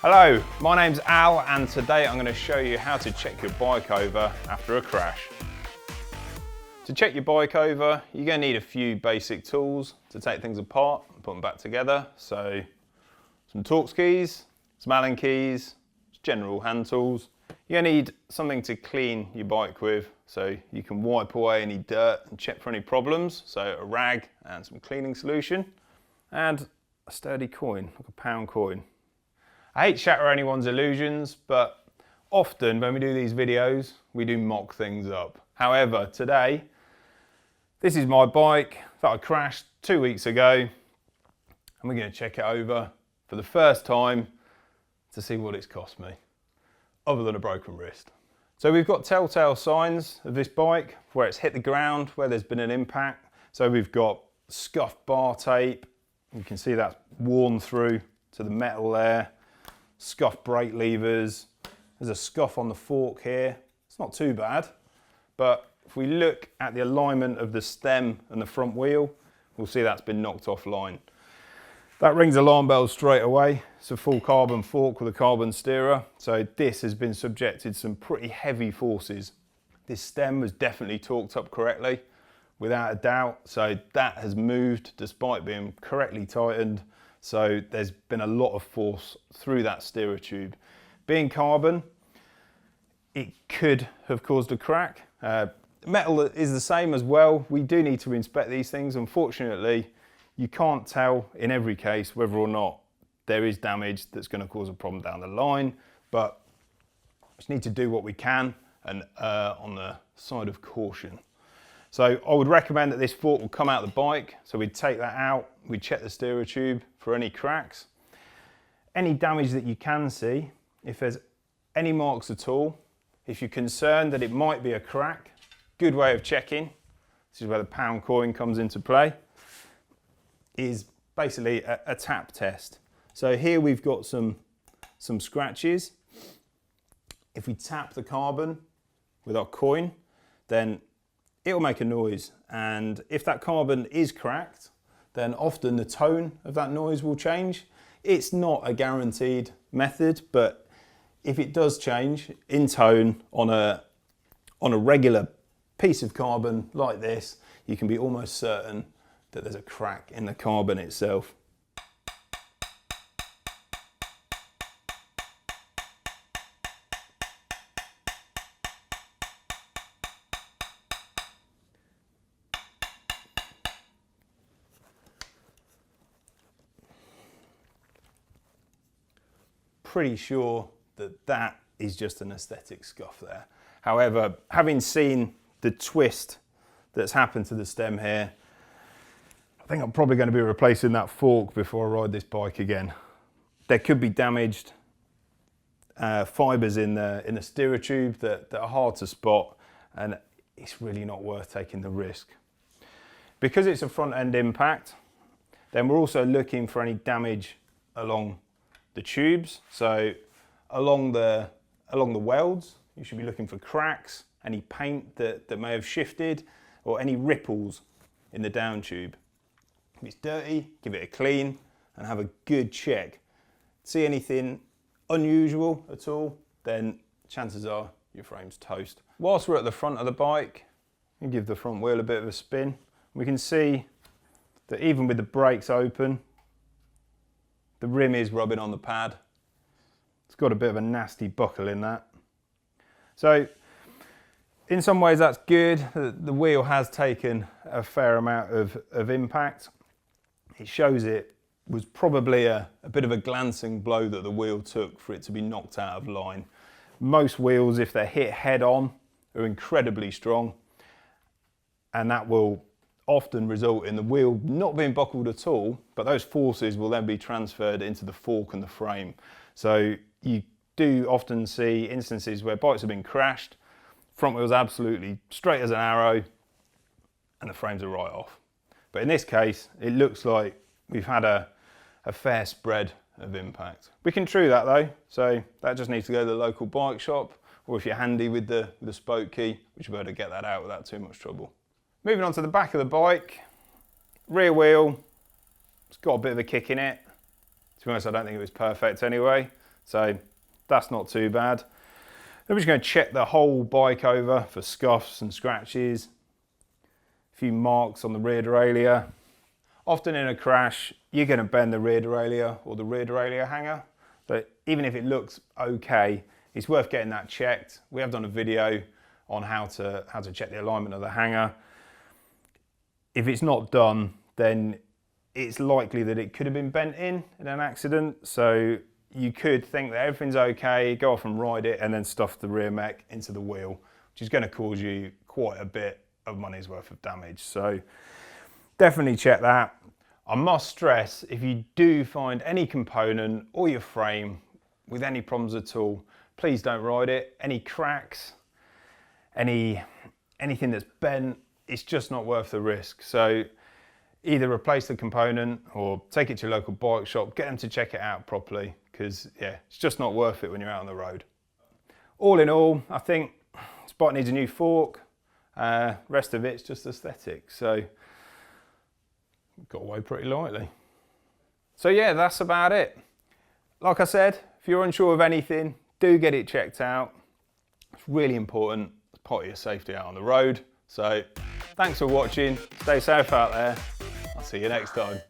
Hello, my name's Al and today I'm going to show you how to check your bike over after a crash. To check your bike over, you're going to need a few basic tools to take things apart and put them back together. So some Torx keys, some Allen keys, general hand tools. You're going to need something to clean your bike with so you can wipe away any dirt and check for any problems. So a rag and some cleaning solution and a sturdy coin, like a pound coin. I hate to shatter anyone's illusions, but often when we do these videos, we do mock things up. However, today, this is my bike that I crashed 2 weeks ago, and we're going to check it over for the first time to see what it's cost me, other than a broken wrist. So we've got telltale signs of this bike, where it's hit the ground, where there's been an impact. So we've got scuffed bar tape, you can see that's worn through to the metal there. Scuffed brake levers, there's a scuff on the fork here. It's not too bad, but if we look at the alignment of the stem and the front wheel, we'll see that's been knocked offline. That rings alarm bells straight away. It's a full carbon fork with a carbon steerer, so this has been subjected to some pretty heavy forces. This stem was definitely torqued up correctly, without a doubt, so that has moved despite being correctly tightened. So there's been a lot of force through that steerer tube. Being carbon, it could have caused a crack. Metal is the same as well. We do need to inspect these things. Unfortunately, you can't tell in every case whether or not there is damage that's going to cause a problem down the line, but we just need to do what we can and on the side of caution. So I would recommend that this fork will come out of the bike. So we'd take that out, we'd check the steerer tube for any cracks. Any damage that you can see, if there's any marks at all, if you're concerned that it might be a crack, good way of checking, this is where the pound coin comes into play, is basically a tap test. So here we've got some scratches. If we tap the carbon with our coin, then it'll make a noise, and if that carbon is cracked, then often the tone of that noise will change. It's not a guaranteed method, but if it does change in tone on a regular piece of carbon like this, you can be almost certain that there's a crack in the carbon itself. Pretty sure that that is just an aesthetic scuff there. However, having seen the twist that's happened to the stem here, I think I'm probably going to be replacing that fork before I ride this bike again. There could be damaged fibres in the steerer tube that are hard to spot, and it's really not worth taking the risk. Because it's a front end impact, then we're also looking for any damage along the tubes. So along the welds, you should be looking for cracks, any paint that may have shifted, or any ripples in the down tube. If it's dirty, give it a clean and have a good check. See anything unusual at all, then chances are your frame's toast. Whilst we're at the front of the bike, you give the front wheel a bit of a spin. We can see that even with the brakes open, the rim is rubbing on the pad. It's got a bit of a nasty buckle in that. So in some ways that's good. The wheel has taken a fair amount of impact. It shows it was probably a bit of a glancing blow that the wheel took for it to be knocked out of line. Most wheels, if they're hit head on, are incredibly strong, and that will often result in the wheel not being buckled at all, but those forces will then be transferred into the fork and the frame. So you do often see instances where bikes have been crashed, front wheel's absolutely straight as an arrow, and the frames are right off. But in this case, it looks like we've had a fair spread of impact. We can true that though, so that just needs to go to the local bike shop, or if you're handy with the spoke key, we should be able to get that out without too much trouble. Moving on to the back of the bike, rear wheel, it's got a bit of a kick in it. To be honest, I don't think it was perfect anyway. So that's not too bad. Then we're just going to check the whole bike over for scuffs and scratches, a few marks on the rear derailleur. Often in a crash, you're going to bend the rear derailleur or the rear derailleur hanger. But even if it looks okay, it's worth getting that checked. We have done a video on how to check the alignment of the hanger. If it's not done, then it's likely that it could have been bent in an accident. So you could think that everything's okay, go off and ride it, and then stuff the rear mech into the wheel, which is going to cause you quite a bit of money's worth of damage. So definitely check that. I must stress, if you do find any component or your frame with any problems at all, please don't ride it. Any cracks, anything that's bent, it's just not worth the risk. So either replace the component or take it to your local bike shop, get them to check it out properly, because yeah, it's just not worth it when you're out on the road. All in all, I think this bike needs a new fork. Rest of it's just aesthetic. So got away pretty lightly. So yeah, that's about it. Like I said, if you're unsure of anything, do get it checked out. It's really important. It's part of your safety out on the road. So thanks for watching. Stay safe out there. I'll see you next time.